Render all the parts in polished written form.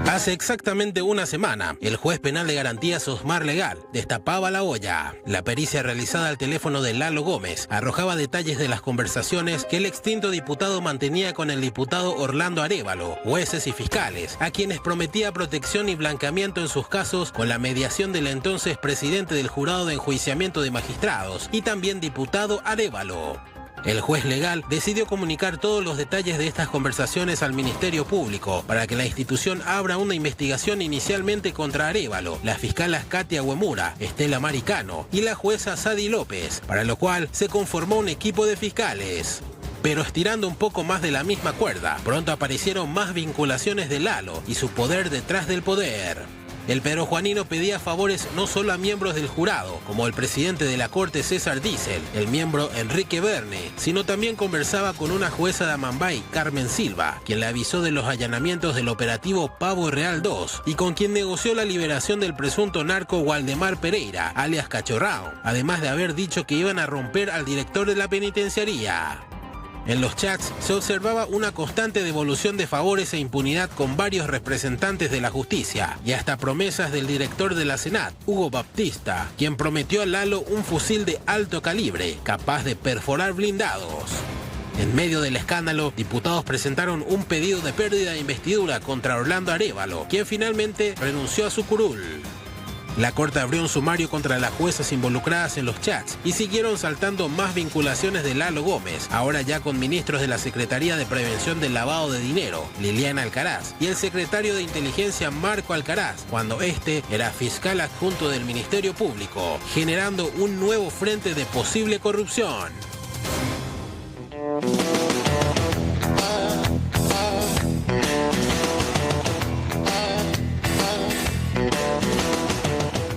Hace exactamente una semana, el juez penal de garantías Osmar Legal destapaba la olla. La pericia realizada al teléfono de Lalo Gómez arrojaba detalles de las conversaciones que el extinto diputado mantenía con el diputado Orlando Arévalo, jueces y fiscales, a quienes prometía protección y blanqueamiento en sus casos con la mediación del entonces presidente del Jurado de Enjuiciamiento de Magistrados y también diputado Arévalo. El juez Legal decidió comunicar todos los detalles de estas conversaciones al Ministerio Público para que la institución abra una investigación inicialmente contra Arévalo, las fiscalas Katia Uemura, Estela Maricano y la jueza Sadi López, para lo cual se conformó un equipo de fiscales. Pero estirando un poco más de la misma cuerda, pronto aparecieron más vinculaciones de Lalo y su poder detrás del poder. El perojuanino pedía favores no solo a miembros del jurado, como el presidente de la Corte César Diesel, el miembro Enrique Verne, sino también conversaba con una jueza de Amambay, Carmen Silva, quien le avisó de los allanamientos del operativo Pavo Real 2 y con quien negoció la liberación del presunto narco Waldemar Pereira, alias Cachorrao, además de haber dicho que iban a romper al director de la penitenciaría. En los chats se observaba una constante devolución de favores e impunidad con varios representantes de la justicia y hasta promesas del director de la Senat, Hugo Baptista, quien prometió a Lalo un fusil de alto calibre capaz de perforar blindados. En medio del escándalo, diputados presentaron un pedido de pérdida de investidura contra Orlando Arévalo, quien finalmente renunció a su curul. La Corte abrió un sumario contra las juezas involucradas en los chats y siguieron saltando más vinculaciones de Lalo Gómez, ahora ya con ministros de la Secretaría de Prevención del Lavado de Dinero, Liliana Alcaraz, y el secretario de Inteligencia Marco Alcaraz, cuando este era fiscal adjunto del Ministerio Público, generando un nuevo frente de posible corrupción.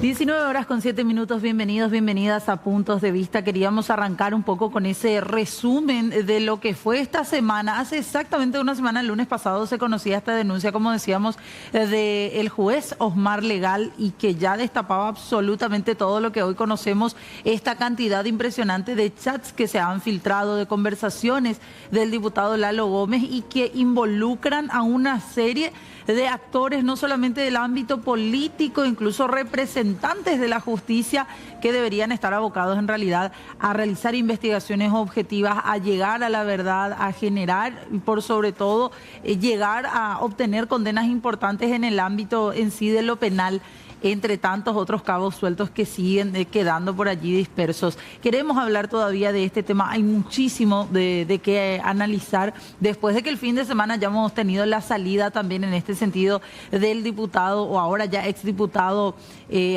19:07, bienvenidos, bienvenidas a Puntos de Vista. Queríamos arrancar un poco con ese resumen de lo que fue esta semana. Hace exactamente una semana, el lunes pasado, se conocía esta denuncia, como decíamos, del juez Osmar Legal, y que ya destapaba absolutamente todo lo que hoy conocemos, esta cantidad impresionante de chats que se han filtrado, de conversaciones del diputado Lalo Gómez y que involucran a una serie de actores, no solamente del ámbito político, incluso representantes de la justicia, que deberían estar abocados en realidad a realizar investigaciones objetivas, a llegar a la verdad, a generar y por sobre todo llegar a obtener condenas importantes en el ámbito en sí de lo penal, entre tantos otros cabos sueltos que siguen quedando por allí dispersos. Queremos hablar todavía de este tema, hay muchísimo de qué analizar, después de que el fin de semana ya hemos tenido la salida también en este sentido del diputado, o ahora ya exdiputado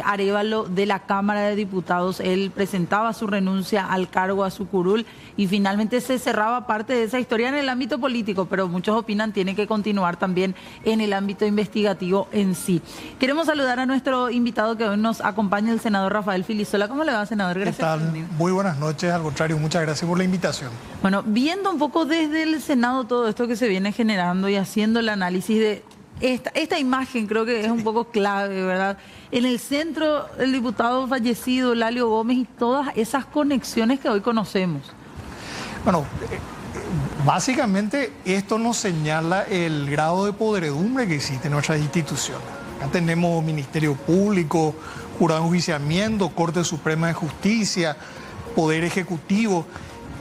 Arévalo, de la Cámara de Diputados. Él presentaba su renuncia al cargo, a su curul, y finalmente se cerraba parte de esa historia en el ámbito político, pero muchos opinan tiene que continuar también en el ámbito investigativo en sí. Queremos saludar a nuestro invitado que hoy nos acompaña, el senador Rafael Filisola. ¿Cómo le va, senador? Gracias. ¿Qué tal? Muy buenas noches, al contrario, muchas gracias por la invitación. Bueno, viendo un poco desde el Senado todo esto que se viene generando y haciendo el análisis de esta imagen, creo que es un poco clave, ¿verdad? En el centro, el diputado fallecido, Lalo Gómez, y todas esas conexiones que hoy conocemos. Bueno, básicamente esto nos señala el grado de podredumbre que existe en nuestras instituciones. Acá tenemos Ministerio Público, Jurado de Enjuiciamiento, Corte Suprema de Justicia, Poder Ejecutivo.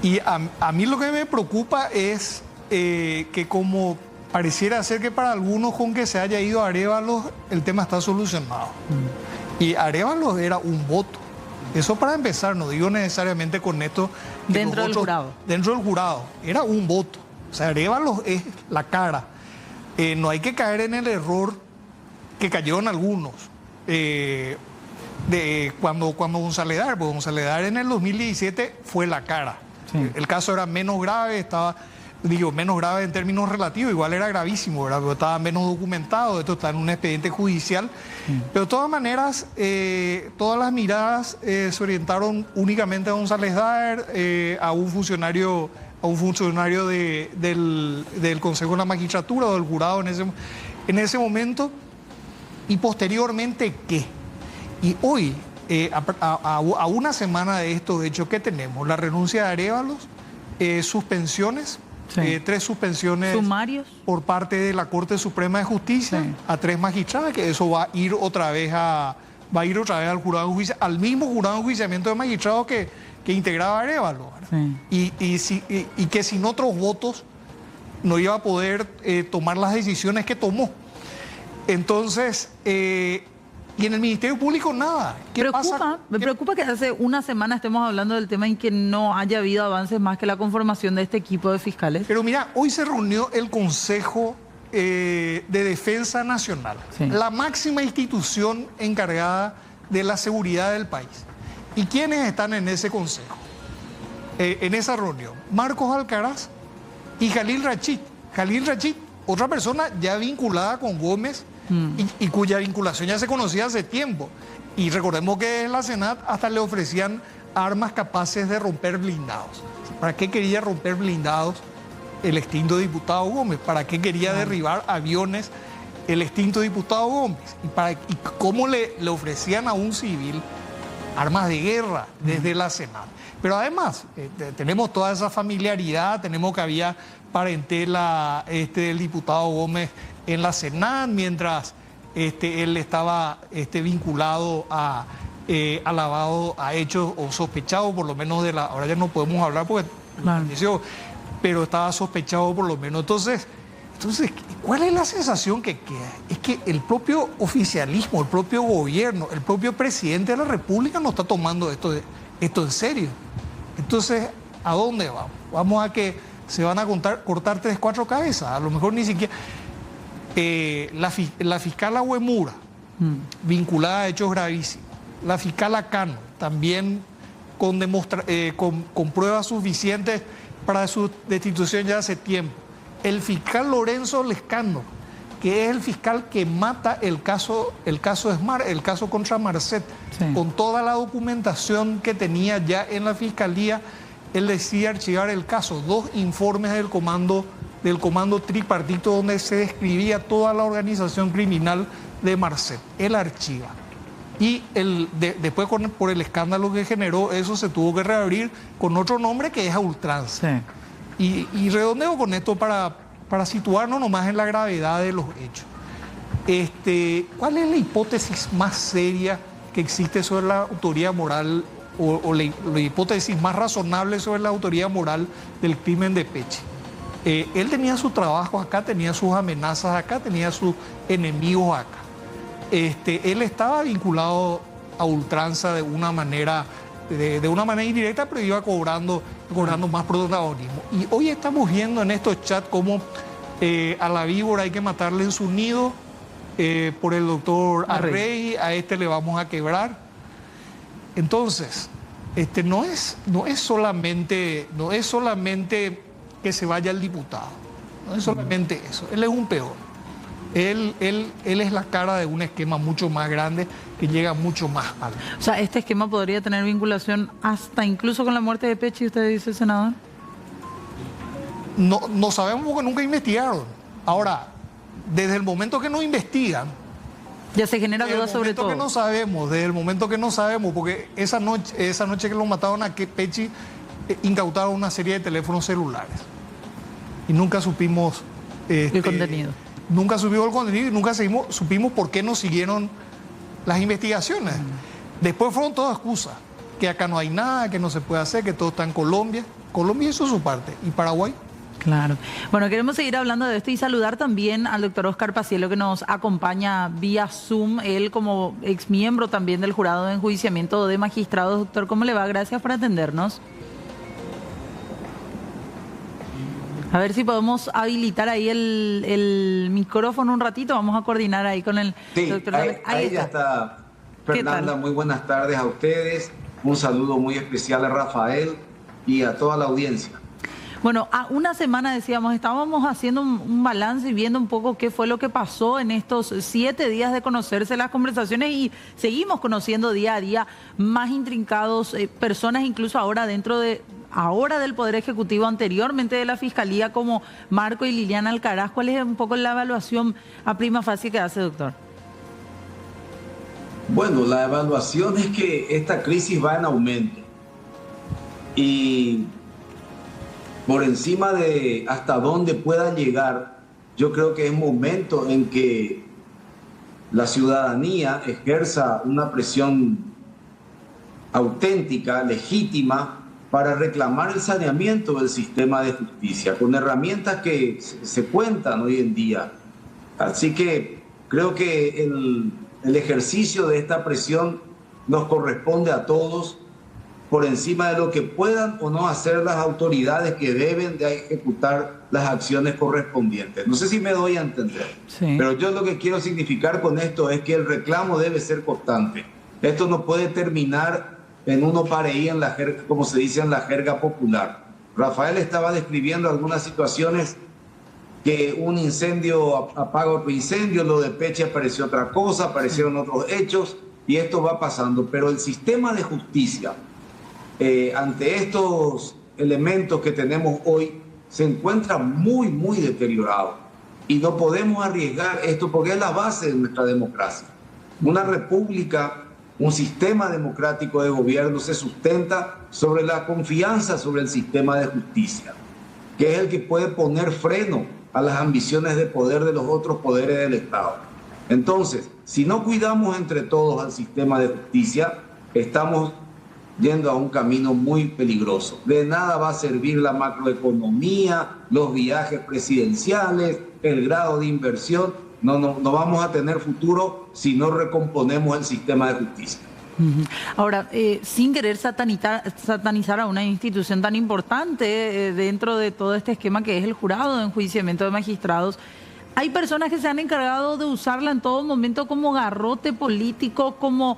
Y a mí lo que me preocupa es que como pareciera ser que para algunos con que se haya ido Arévalo, el tema está solucionado. Y Arévalo era un voto. Eso para empezar, no digo necesariamente con esto. Dentro del jurado. Dentro del jurado. Era un voto. O sea, Arévalo es la cara. No hay que caer en el error que cayeron algunos. Cuando González Dar, porque González Dar en el 2017 fue la cara. Sí. El caso era menos grave, menos grave en términos relativos, igual era gravísimo, ¿verdad? Pero estaba menos documentado, esto está en un expediente judicial. Pero de todas maneras, todas las miradas se orientaron únicamente a González Dar, a un funcionario del Consejo de la Magistratura o del jurado en ese momento. Y posteriormente, ¿qué? Y hoy, a una semana de estos hechos que tenemos, la renuncia de Arévalo, suspensiones Sí. 3 suspensiones ¿Sumarios? por parte de la Corte Suprema de Justicia, Sí, a 3 magistrados, que eso va a ir otra vez al jurado de juicio, al mismo jurado de enjuiciamiento de magistrados que integraba Arévalo. sí. Y que sin otros votos no iba a poder tomar las decisiones que tomó. Entonces, y en el Ministerio Público nada. Me preocupa que hace una semana estemos hablando del tema y que no haya habido avances más que la conformación de este equipo de fiscales. Pero mira, hoy se reunió el Consejo de Defensa Nacional, Sí. la máxima institución encargada de la seguridad del país. ¿Y quiénes están en ese consejo? En esa reunión, Marcos Alcaraz y Jalil Rachid. Jalil Rachid, otra persona ya vinculada con Gómez y cuya vinculación ya se conocía hace tiempo. Y recordemos que en la Senat hasta le ofrecían armas capaces de romper blindados. ¿Para qué quería romper blindados el extinto diputado Gómez? ¿Para qué quería derribar aviones el extinto diputado Gómez? ¿Y cómo le ofrecían a un civil armas de guerra desde la Senat? Pero además, tenemos toda esa familiaridad, tenemos que había parentela del diputado Gómez en la Senat, mientras él estaba vinculado a lavado, a hechos o sospechado por lo menos ahora ya no podemos hablar porque falleció, pero estaba sospechado por lo menos. Entonces, ¿cuál es la sensación que queda? Es que el propio oficialismo, el propio gobierno, el propio presidente de la República no está tomando esto en serio. Entonces, ¿a dónde vamos? Vamos a que se van a cortar 3, 4 cabezas, a lo mejor ni siquiera. La fiscal Agüemura, vinculada a hechos gravísimos. La fiscal Acano, también con pruebas suficientes para su destitución ya hace tiempo. El fiscal Lorenzo Lescano, que es el fiscal que mata el caso Smart, el caso contra Marcet, sí, con toda la documentación que tenía ya en la fiscalía, él decide archivar el caso. 2 informes del comando tripartito donde se describía toda la organización criminal de Marcet. Él archiva. Y después, por el escándalo que generó, eso se tuvo que reabrir con otro nombre que es a ultranza. Sí. Y redondeo con esto para situarnos nomás en la gravedad de los hechos. ¿Cuál es la hipótesis más seria que existe sobre la autoría moral o la hipótesis más razonable sobre la autoría moral del crimen de Pechi? Él tenía su trabajo acá, tenía sus amenazas acá, tenía sus enemigos acá. Él estaba vinculado a ultranza de una manera indirecta, pero iba cobrando más protagonismo. Y hoy estamos viendo en estos chats cómo a la víbora hay que matarle en su nido por el doctor Arrey, a le vamos a quebrar. Entonces, no es solamente que se vaya el diputado, no es solamente eso, él es un peor. Él es la cara de un esquema mucho más grande que llega mucho más alto. O sea, ¿este esquema podría tener vinculación hasta incluso con la muerte de Pechi, usted dice, senador? No sabemos porque nunca investigaron. Ahora, desde el momento que no investigan, ya se genera duda sobre todo. Desde el momento que no sabemos, porque esa noche que lo mataron a Pechi, incautaron una serie de teléfonos celulares. Y nunca supimos el contenido. Nunca supimos el contenido y nunca supimos por qué no siguieron las investigaciones. Después fueron todas excusas, que acá no hay nada, que no se puede hacer, que todo está en Colombia. Colombia hizo su parte. ¿Y Paraguay? Claro. Bueno, queremos seguir hablando de esto y saludar también al doctor Oscar Paciello, que nos acompaña vía Zoom, él como exmiembro también del jurado de enjuiciamiento de magistrados. Doctor, ¿cómo le va? Gracias por atendernos. A ver si podemos habilitar ahí el micrófono un ratito. Vamos a coordinar ahí con el doctor. Ahí ya está. Fernanda, muy buenas tardes a ustedes. Un saludo muy especial a Rafael y a toda la audiencia. Bueno, a una semana decíamos, estábamos haciendo un balance y viendo un poco qué fue lo que pasó en estos 7 días de conocerse las conversaciones y seguimos conociendo día a día más intrincados, personas incluso ahora del Poder Ejecutivo, anteriormente de la Fiscalía, como Marco y Liliana Alcaraz. ¿Cuál es un poco la evaluación a prima facie que hace, doctor? Bueno, la evaluación es que esta crisis va en aumento y por encima de hasta dónde pueda llegar, yo creo que es momento en que la ciudadanía ejerza una presión auténtica, legítima, para reclamar el saneamiento del sistema de justicia, con herramientas que se cuentan hoy en día. Así que creo que el ejercicio de esta presión nos corresponde a todos, por encima de lo que puedan o no hacer las autoridades que deben de ejecutar las acciones correspondientes. No sé si me doy a entender, sí. Pero yo lo que quiero significar con esto es que el reclamo debe ser constante. Esto no puede terminar en uno pareí, en la jerga, como se dice en la jerga popular. Rafael estaba describiendo algunas situaciones que un incendio apaga otro incendio, lo de Peche apareció otra cosa, aparecieron otros hechos, y esto va pasando. Pero el sistema de justicia, ante estos elementos que tenemos hoy, se encuentra muy, muy deteriorado. Y no podemos arriesgar esto porque es la base de nuestra democracia. Una república, un sistema democrático de gobierno se sustenta sobre la confianza sobre el sistema de justicia, que es el que puede poner freno a las ambiciones de poder de los otros poderes del Estado. Entonces, si no cuidamos entre todos al sistema de justicia, estamos yendo a un camino muy peligroso. De nada va a servir la macroeconomía, los viajes presidenciales, el grado de inversión. No vamos a tener futuro si no recomponemos el sistema de justicia. Ahora, sin querer satanizar a una institución tan importante dentro de todo este esquema que es el jurado de enjuiciamiento de magistrados, hay personas que se han encargado de usarla en todo momento como garrote político, como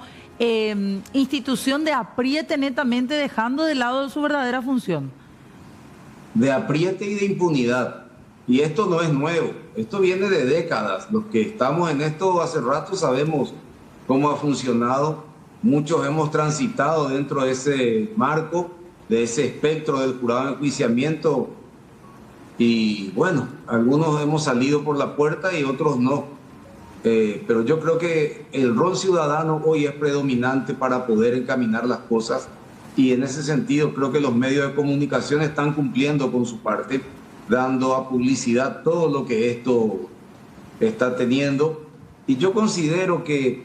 institución de apriete netamente, dejando de lado su verdadera función. De apriete y de impunidad. Y esto no es nuevo, esto viene de décadas. Los que estamos en esto hace rato sabemos cómo ha funcionado. Muchos hemos transitado dentro de ese marco, de ese espectro del jurado de enjuiciamiento. Y bueno, algunos hemos salido por la puerta y otros no. Pero yo creo que el rol ciudadano hoy es predominante para poder encaminar las cosas. Y en ese sentido creo que los medios de comunicación están cumpliendo con su parte, dando a publicidad todo lo que esto está teniendo. Y yo considero que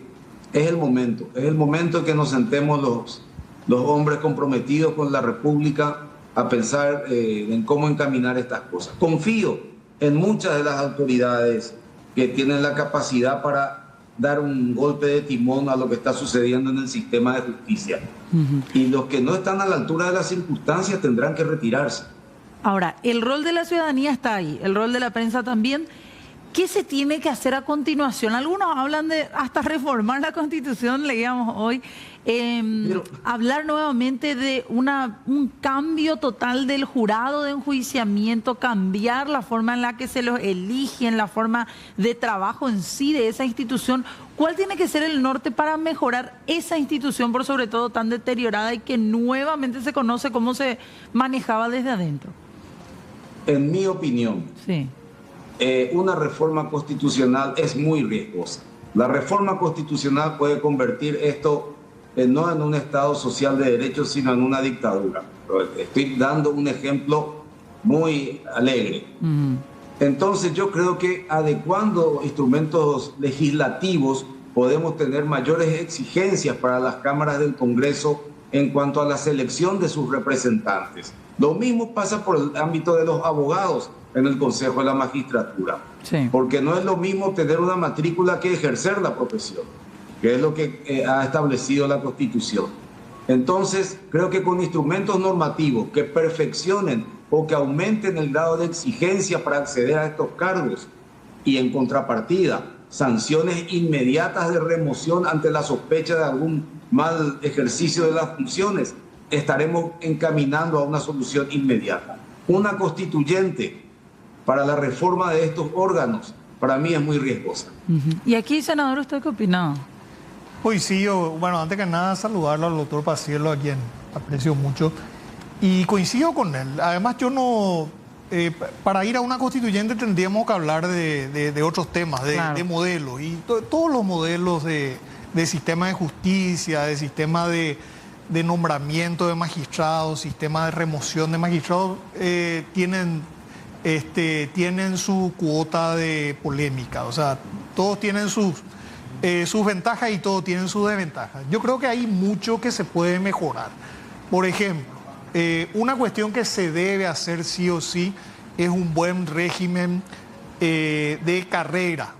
es el momento en que nos sentemos los hombres comprometidos con la República a pensar en cómo encaminar estas cosas. Confío en muchas de las autoridades que tienen la capacidad para dar un golpe de timón a lo que está sucediendo en el sistema de justicia. Y los que no están a la altura de las circunstancias tendrán que retirarse. Ahora, el rol de la ciudadanía está ahí, el rol de la prensa también. ¿Qué se tiene que hacer a continuación? Algunos hablan de hasta reformar la Constitución, leíamos hoy, hablar nuevamente de un cambio total del jurado de enjuiciamiento, cambiar la forma en la que se los eligen, la forma de trabajo en sí de esa institución. ¿Cuál tiene que ser el norte para mejorar esa institución, por sobre todo tan deteriorada y que nuevamente se conoce cómo se manejaba desde adentro? En mi opinión, sí. Una reforma constitucional es muy riesgosa. La reforma constitucional puede convertir esto no en un Estado social de derechos, sino en una dictadura. Estoy dando un ejemplo muy alegre. Entonces yo creo que adecuando instrumentos legislativos podemos tener mayores exigencias para las cámaras del Congreso en cuanto a la selección de sus representantes. Lo mismo pasa por el ámbito de los abogados en el Consejo de la Magistratura. Sí. Porque no es lo mismo tener una matrícula que ejercer la profesión, que es lo que ha establecido la Constitución. Entonces, creo que con instrumentos normativos que perfeccionen o que aumenten el grado de exigencia para acceder a estos cargos y en contrapartida, sanciones inmediatas de remoción ante la sospecha de algún mal ejercicio de las funciones, estaremos encaminando a una solución inmediata. Una constituyente para la reforma de estos órganos, para mí es muy riesgosa. Y aquí, senador, ¿usted qué opina? Pues sí, bueno, antes que nada saludarlo al doctor Paciello, a quien aprecio mucho, y coincido con él. Además, yo no, para ir a una constituyente tendríamos que hablar de otros temas, de modelos, y todos los modelos de sistema de justicia, de sistema de de nombramiento de magistrados, sistema de remoción de magistrados, tienen su cuota de polémica. O sea, todos tienen sus ventajas y todos tienen sus desventajas. Yo creo que hay mucho que se puede mejorar. Por ejemplo, una cuestión que se debe hacer sí o sí es un buen régimen de carrera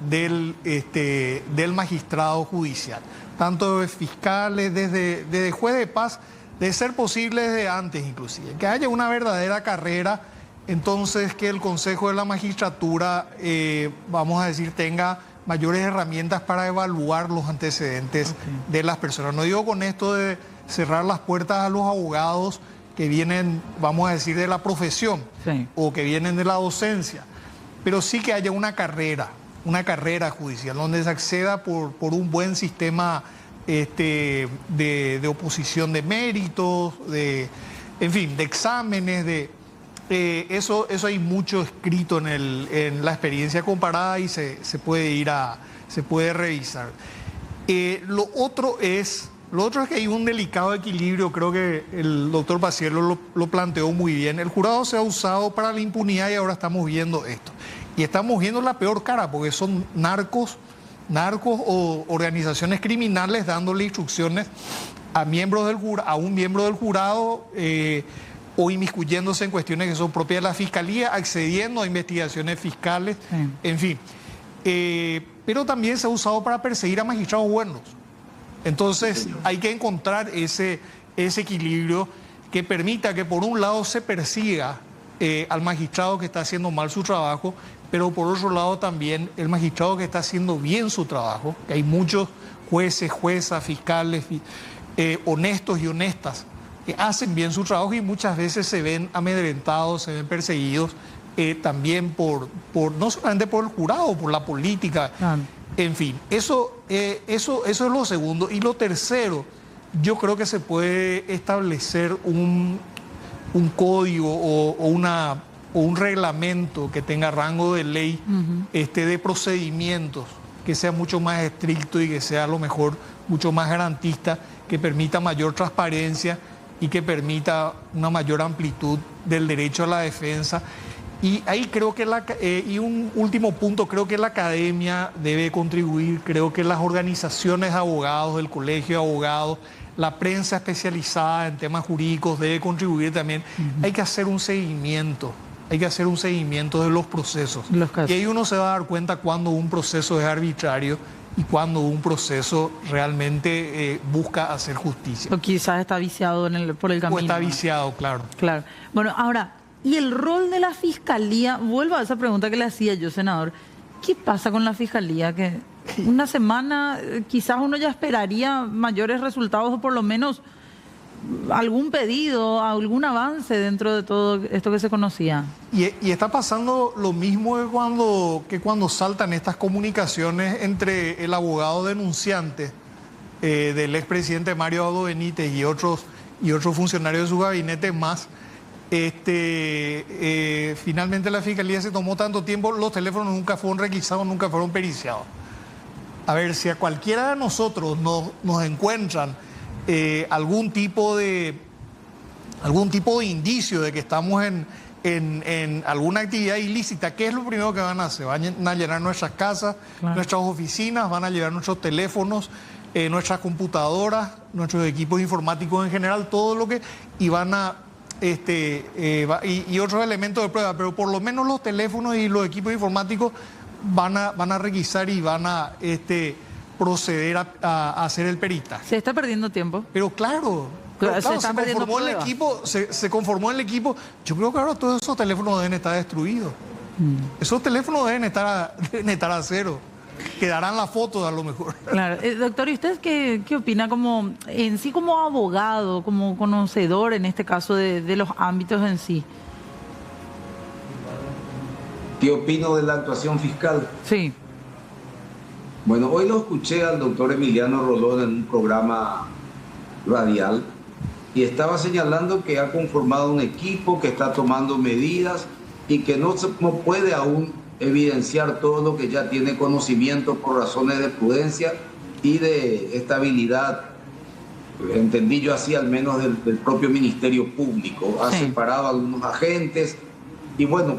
del magistrado judicial, tanto de fiscales, desde juez de paz, de ser posible desde antes inclusive, que haya una verdadera carrera, entonces que el Consejo de la Magistratura, vamos a decir, tenga mayores herramientas para evaluar los antecedentes de las personas. No digo con esto de cerrar las puertas a los abogados que vienen, vamos a decir, de la profesión, sí, o que vienen de la docencia, pero sí que haya una carrera judicial donde se acceda por un buen sistema de oposición de méritos, en fin, de exámenes, eso hay mucho escrito en la experiencia comparada y se puede revisar. Lo otro es que hay un delicado equilibrio, creo que el doctor Paciello lo planteó muy bien. El jurado se ha usado para la impunidad y ahora estamos viendo esto. Y estamos viendo la peor cara, porque son narcos o organizaciones criminales dándole instrucciones a un miembro del jurado, o inmiscuyéndose en cuestiones que son propias de la Fiscalía, accediendo a investigaciones fiscales, sí, en fin. Pero también se ha usado para perseguir a magistrados buenos. Entonces hay que encontrar ese equilibrio que permita que por un lado se persiga al magistrado que está haciendo mal su trabajo, pero por otro lado también el magistrado que está haciendo bien su trabajo, que hay muchos jueces, juezas, fiscales, honestos y honestas, que hacen bien su trabajo y muchas veces se ven amedrentados, se ven perseguidos, también no solamente por el jurado, por la política. En fin, eso es lo segundo. Y lo tercero, yo creo que se puede establecer un código o un reglamento que tenga rango de ley, de procedimientos, que sea mucho más estricto y que sea a lo mejor mucho más garantista, que permita mayor transparencia y que permita una mayor amplitud del derecho a la defensa. Y ahí creo que y un último punto, creo que la academia debe contribuir, creo que las organizaciones de abogados, el colegio de abogados, la prensa especializada en temas jurídicos debe contribuir también. Hay que hacer un seguimiento de los procesos. Y ahí uno se va a dar cuenta cuando un proceso es arbitrario y cuando un proceso realmente busca hacer justicia. O quizás está viciado por el camino. O está viciado, claro. Claro. Bueno, ahora, ¿y el rol de la Fiscalía? Vuelvo a esa pregunta que le hacía yo, senador. ¿Qué pasa con la Fiscalía? Que una semana quizás uno ya esperaría mayores resultados o por lo menos algún pedido, algún avance dentro de todo esto que se conocía. Y está pasando lo mismo que cuando saltan estas comunicaciones entre el abogado denunciante del expresidente Mario Abdo Benítez y otros funcionarios de su gabinete más. Finalmente la Fiscalía se tomó tanto tiempo, los teléfonos nunca fueron requisados, nunca fueron periciados. A ver, si a cualquiera de nosotros nos encuentran algún tipo de indicio de que estamos en alguna actividad ilícita, ¿qué es lo primero que van a hacer? Van a llenar nuestras casas, claro, nuestras oficinas, van a llevar nuestros teléfonos, nuestras computadoras, nuestros equipos informáticos en general, todo lo que... y van a... y otros elementos de prueba, pero por lo menos los teléfonos y los equipos informáticos van a requisar y van a proceder a hacer el peritaje. Se está perdiendo tiempo. Pero claro, se conformó el equipo. Yo creo que ahora todos esos teléfonos deben estar destruidos. Esos teléfonos deben estar a cero. Quedarán las fotos a lo mejor. Claro. Doctor, ¿y usted qué opina como abogado, como conocedor en este caso de los ámbitos en sí? ¿Qué opino de la actuación fiscal? Sí. Bueno, hoy lo escuché al doctor Emiliano Rolón en un programa radial y estaba señalando que ha conformado un equipo que está tomando medidas y que no puede aún evidenciar todo lo que ya tiene conocimiento por razones de prudencia y de estabilidad entendí yo así al menos del propio Ministerio Público. Ha separado a algunos agentes y bueno,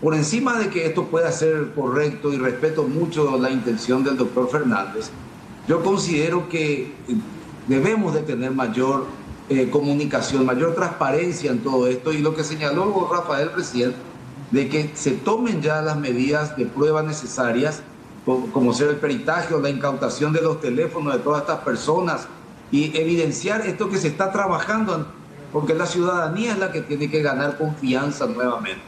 por encima de que esto pueda ser correcto y respeto mucho la intención del doctor Fernández, yo considero que debemos de tener mayor comunicación, mayor transparencia en todo esto, y lo que señaló Rafael recién, de que se tomen ya las medidas de prueba necesarias, como ser el peritaje o la incautación de los teléfonos de todas estas personas, y evidenciar esto que se está trabajando, porque la ciudadanía es la que tiene que ganar confianza nuevamente.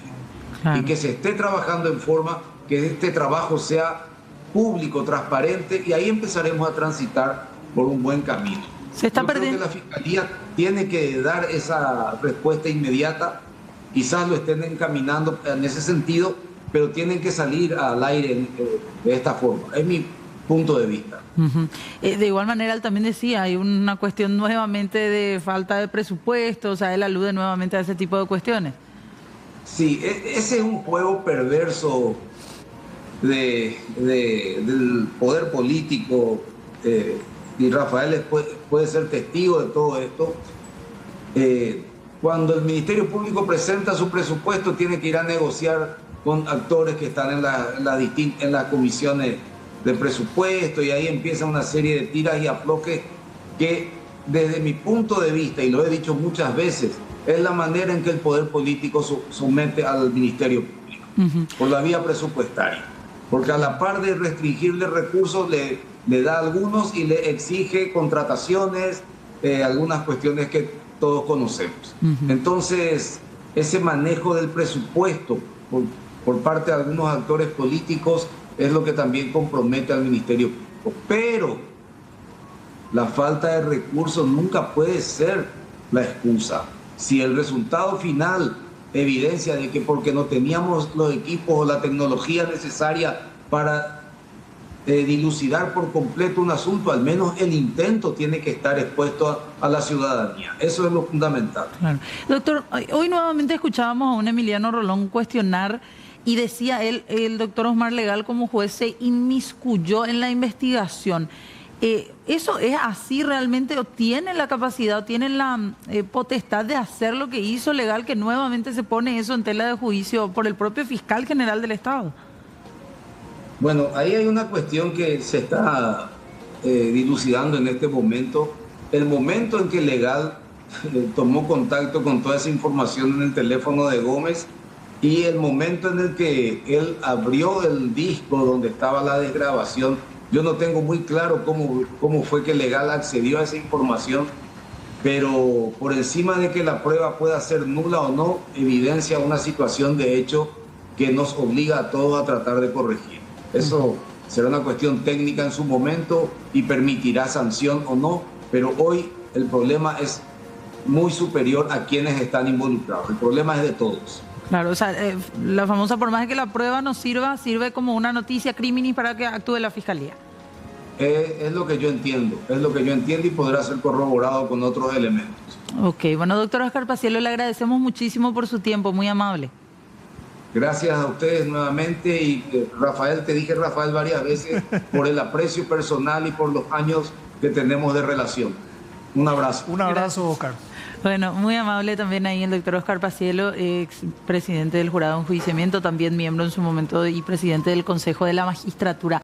Claro. Y que se esté trabajando en forma que este trabajo sea público, transparente, y ahí empezaremos a transitar por un buen camino. Se está perdiendo. Creo que la Fiscalía tiene que dar esa respuesta inmediata. Quizás lo estén encaminando en ese sentido, pero tienen que salir al aire de esta forma. Es mi punto de vista. De igual manera, él también decía, hay una cuestión nuevamente de falta de presupuesto, o sea, él alude nuevamente a ese tipo de cuestiones. Sí, ese es un juego perverso del poder político, y Rafael puede ser testigo de todo esto. Cuando el Ministerio Público presenta su presupuesto, tiene que ir a negociar con actores que están en las comisiones de presupuesto, y ahí empieza una serie de tiras y aflojes que, desde mi punto de vista, y lo he dicho muchas veces, es la manera en que el poder político somete al Ministerio Público, por la vía presupuestaria. Porque a la par de restringirle recursos, le da a algunos y le exige contrataciones, algunas cuestiones que todos conocemos. Entonces, ese manejo del presupuesto por parte de algunos actores políticos es lo que también compromete al Ministerio Público. Pero la falta de recursos nunca puede ser la excusa. Si el resultado final evidencia de que porque no teníamos los equipos o la tecnología necesaria para dilucidar por completo un asunto, al menos el intento tiene que estar expuesto a la ciudadanía. Eso es lo fundamental. Claro. Doctor, hoy nuevamente escuchábamos a un Emiliano Rolón cuestionar, y decía él, el doctor Osmar Legal como juez se inmiscuyó en la investigación. ¿Eso es así realmente, o tiene la capacidad, o tiene la potestad de hacer lo que hizo Legal, que nuevamente se pone eso en tela de juicio por el propio fiscal general del Estado? Bueno, ahí hay una cuestión que se está dilucidando en este momento. El momento en que Legal tomó contacto con toda esa información en el teléfono de Gómez, y el momento en el que él abrió el disco donde estaba la desgrabación, yo no tengo muy claro cómo fue que Legal accedió a esa información, pero por encima de que la prueba pueda ser nula o no, evidencia una situación de hecho que nos obliga a todos a tratar de corregir. Eso será una cuestión técnica en su momento y permitirá sanción o no, pero hoy el problema es muy superior a quienes están involucrados. El problema es de todos. Claro, o sea, la famosa, por más que la prueba no sirva, sirve como una noticia criminis para que actúe la Fiscalía. Es lo que yo entiendo, y podrá ser corroborado con otros elementos. Ok, bueno, doctor Oscar Paciello, le agradecemos muchísimo por su tiempo, muy amable. Gracias a ustedes nuevamente, y Rafael, te dije Rafael varias veces, por el aprecio personal y por los años que tenemos de relación. Un abrazo. Un abrazo, Oscar. Bueno, muy amable también ahí el doctor Oscar Paciello, ex presidente del Jurado de Enjuiciamiento, también miembro en su momento y presidente del Consejo de la Magistratura.